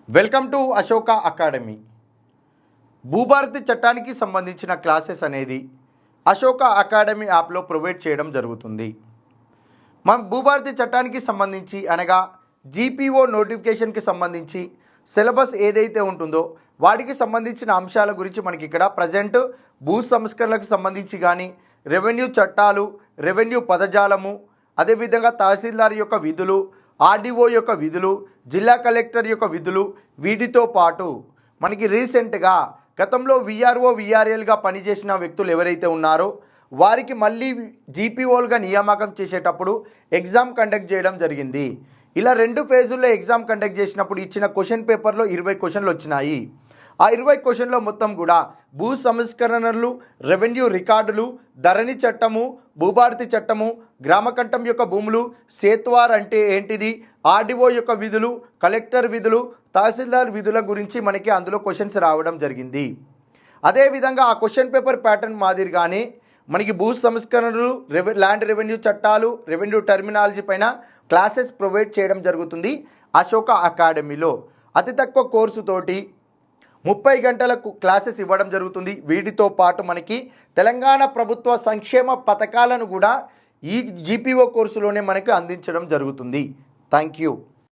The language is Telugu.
Welcome to Ashoka academy. Bhubharati చట్టానికి సంబంధించిన క్లాసెస్ అనేది అశోక అకాడమీ యాప్లో ప్రొవైడ్ చేయడం జరుగుతుంది. మనం భూభారతి చట్టానికి సంబంధించి అనగా జీపీఓ నోటిఫికేషన్కి సంబంధించి సిలబస్ ఏదైతే ఉంటుందో వాటికి సంబంధించిన అంశాల గురించి మనకి ఇక్కడ ప్రజెంట్ భూ సంస్కరణలకు సంబంధించి కానీ, రెవెన్యూ చట్టాలు, రెవెన్యూ పదజాలము, అదేవిధంగా తహసీల్దార్ యొక్క విధులు, ఆర్డీఓ యొక్క విధులు, జిల్లా కలెక్టర్ యొక్క విధులు, వీటితో పాటు మనకి రీసెంట్గా గతంలో విఆర్ఓ విఆర్ఎల్గా పనిచేసిన వ్యక్తులు ఎవరైతే ఉన్నారో వారికి మళ్ళీ జీపీఓలుగా నియామకం చేసేటప్పుడు ఎగ్జామ్ కండక్ట్ చేయడం జరిగింది. ఇలా 2 ఫేజుల్లో ఎగ్జామ్ కండక్ట్ చేసినప్పుడు ఇచ్చిన క్వశ్చన్ పేపర్లో 20 క్వశ్చన్లు వచ్చినాయి. ఆ 20 క్వశ్చన్లో మొత్తం కూడా భూ సంస్కరణలు, రెవెన్యూ రికార్డులు, ధరణి చట్టము, భూభారతి చట్టము, గ్రామకంఠం యొక్క భూములు, సేత్వార్ అంటే ఏంటిది, ఆర్డీఓ యొక్క విధులు, కలెక్టర్ విధులు, తహసీల్దార్ విధుల గురించి మనకి అందులో క్వశ్చన్స్ రావడం జరిగింది. అదేవిధంగా ఆ క్వశ్చన్ పేపర్ ప్యాటర్న్ మాదిరిగానే మనకి భూ సంస్కరణలు, ల్యాండ్ రెవెన్యూ చట్టాలు, రెవెన్యూ టర్మినాలజీ పైన క్లాసెస్ ప్రొవైడ్ చేయడం జరుగుతుంది అశోక అకాడమీలో. అతి తక్కువ కోర్సుతోటి 30 గంటలకు క్లాసెస్ ఇవ్వడం జరుగుతుంది. వీటితో పాటు మనకి తెలంగాణ ప్రభుత్వ సంక్షేమ పథకాలను కూడా ఈ జీపీఓ కోర్సులోనే మనకి అందించడం జరుగుతుంది. Thank you.